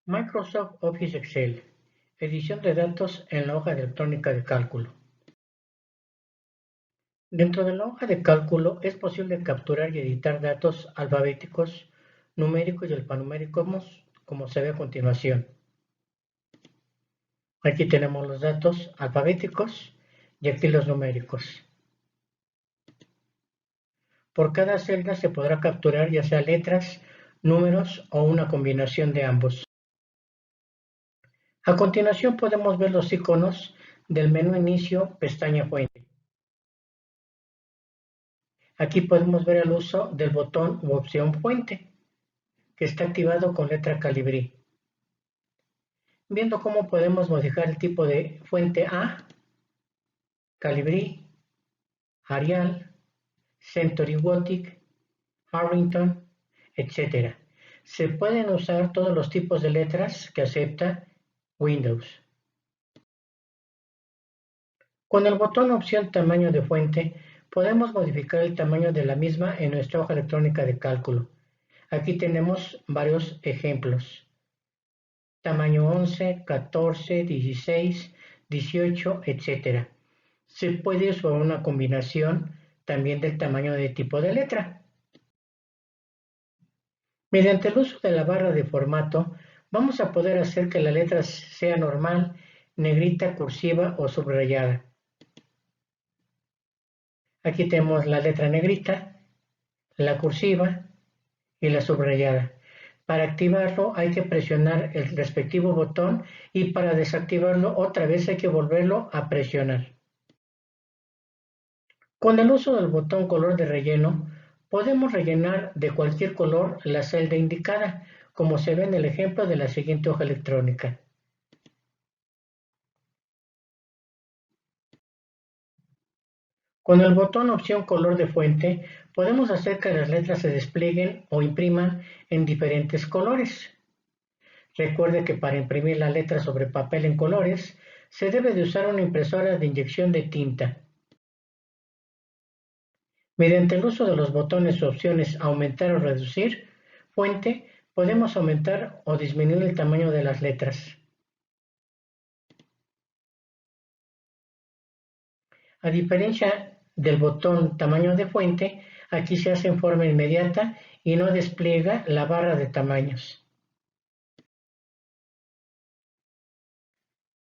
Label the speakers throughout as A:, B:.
A: Microsoft Office Excel. Edición de datos en la hoja electrónica de cálculo. Dentro de la hoja de cálculo es posible capturar y editar datos alfabéticos, numéricos y alfanuméricos, como se ve a continuación. Aquí tenemos los datos alfabéticos y aquí los numéricos. Por cada celda se podrá capturar ya sea letras, números o una combinación de ambos. A continuación podemos ver los iconos del menú inicio, pestaña fuente. Aquí podemos ver el uso del botón u opción fuente, que está activado con letra Calibri. Viendo cómo podemos modificar el tipo de fuente A, Calibri, Arial, Century Gothic, Harrington, etc. Se pueden usar todos los tipos de letras que acepta Windows. Con el botón opción tamaño de fuente, podemos modificar el tamaño de la misma en nuestra hoja electrónica de cálculo. Aquí tenemos varios ejemplos. Tamaño 11, 14, 16, 18, etc. Se puede usar una combinación también del tamaño de tipo de letra. Mediante el uso de la barra de formato, vamos a poder hacer que la letra sea normal, negrita, cursiva o subrayada. Aquí tenemos la letra negrita, la cursiva y la subrayada. Para activarlo hay que presionar el respectivo botón y para desactivarlo otra vez hay que volverlo a presionar. Con el uso del botón color de relleno, podemos rellenar de cualquier color la celda indicada, como se ve en el ejemplo de la siguiente hoja electrónica. Con el botón opción color de fuente, podemos hacer que las letras se desplieguen o impriman en diferentes colores. Recuerde que para imprimir la letra sobre papel en colores, se debe de usar una impresora de inyección de tinta. Mediante el uso de los botones o opciones aumentar o reducir fuente, podemos aumentar o disminuir el tamaño de las letras. A diferencia del botón tamaño de fuente, aquí se hace en forma inmediata y no despliega la barra de tamaños.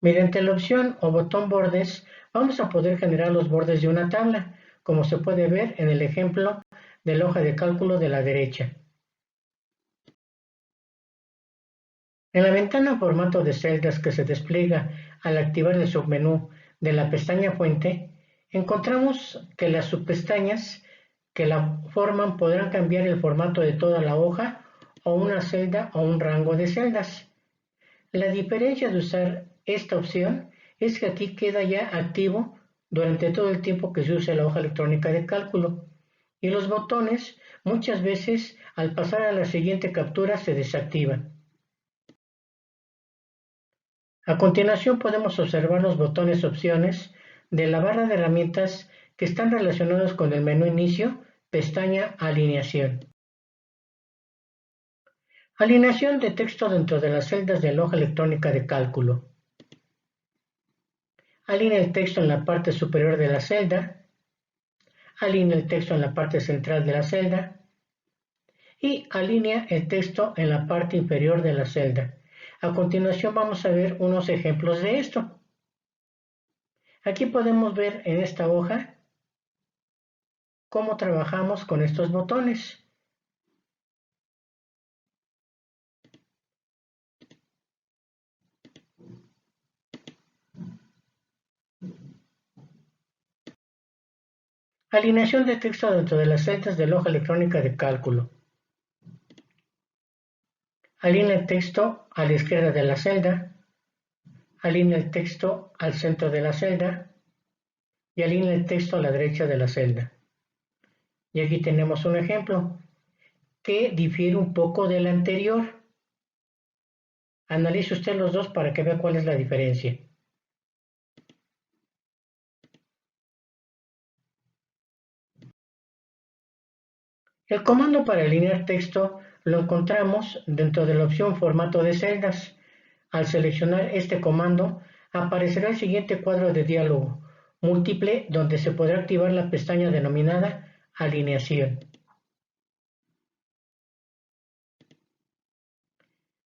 A: Mediante la opción o botón bordes, vamos a poder generar los bordes de una tabla, como se puede ver en el ejemplo de la hoja de cálculo de la derecha. En la ventana formato de celdas que se despliega al activar el submenú de la pestaña fuente, encontramos que las subpestañas que la forman podrán cambiar el formato de toda la hoja o una celda o un rango de celdas. La diferencia de usar esta opción es que aquí queda ya activo durante todo el tiempo que se use la hoja electrónica de cálculo y los botones muchas veces al pasar a la siguiente captura se desactivan. A continuación podemos observar los botones opciones de la barra de herramientas que están relacionados con el menú inicio, pestaña alineación. Alineación de texto dentro de las celdas de la hoja electrónica de cálculo. Alinea el texto en la parte superior de la celda. Alinea el texto en la parte central de la celda. Y alinea el texto en la parte inferior de la celda. A continuación vamos a ver unos ejemplos de esto. Aquí podemos ver en esta hoja cómo trabajamos con estos botones. Alineación de texto dentro de las celdas de la hoja electrónica de cálculo. Alinea el texto a la izquierda de la celda. Alinea el texto al centro de la celda. Y alinea el texto a la derecha de la celda. Y aquí tenemos un ejemplo que difiere un poco del anterior. Analice usted los dos para que vea cuál es la diferencia. El comando para alinear texto lo encontramos dentro de la opción Formato de celdas. Al seleccionar este comando, aparecerá el siguiente cuadro de diálogo múltiple donde se podrá activar la pestaña denominada Alineación.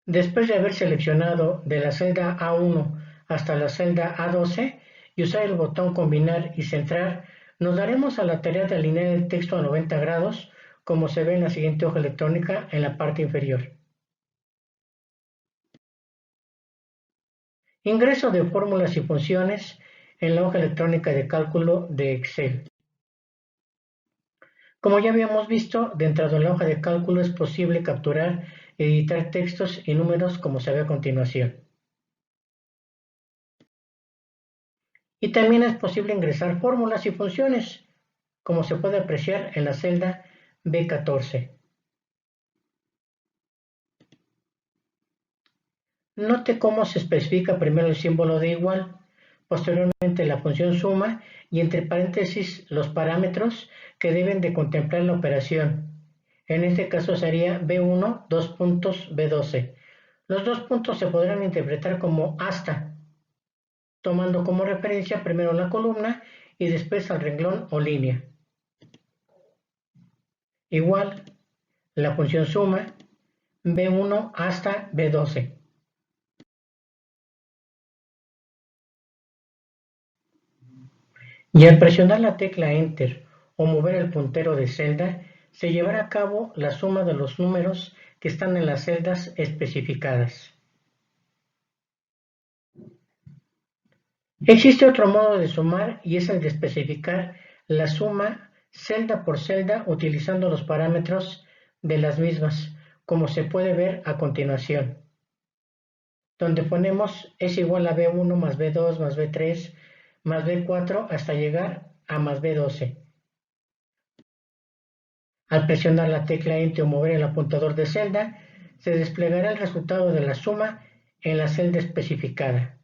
A: Después de haber seleccionado de la celda A1 hasta la celda A12 y usar el botón Combinar y Centrar, nos daremos a la tarea de alinear el texto a 90 grados, como se ve en la siguiente hoja electrónica en la parte inferior. Ingreso de fórmulas y funciones en la hoja electrónica de cálculo de Excel. Como ya habíamos visto, dentro de la hoja de cálculo es posible capturar y editar textos y números como se ve a continuación. Y también es posible ingresar fórmulas y funciones, como se puede apreciar en la celda B14. Note cómo se especifica primero el símbolo de igual, posteriormente la función suma y entre paréntesis los parámetros que deben de contemplar la operación. En este caso sería B1, dos puntos, B12. Los dos puntos se podrán interpretar como hasta, tomando como referencia primero la columna y después al renglón o línea. Igual, la función suma, B1 hasta B12. Y al presionar la tecla Enter o mover el puntero de celda, se llevará a cabo la suma de los números que están en las celdas especificadas. Existe otro modo de sumar y es el de especificar la suma celda por celda utilizando los parámetros de las mismas, como se puede ver a continuación, donde ponemos es igual a B1 más B2 más B3 más B4 hasta llegar a más B12. Al presionar la tecla Enter o mover el apuntador de celda, se desplegará el resultado de la suma en la celda especificada.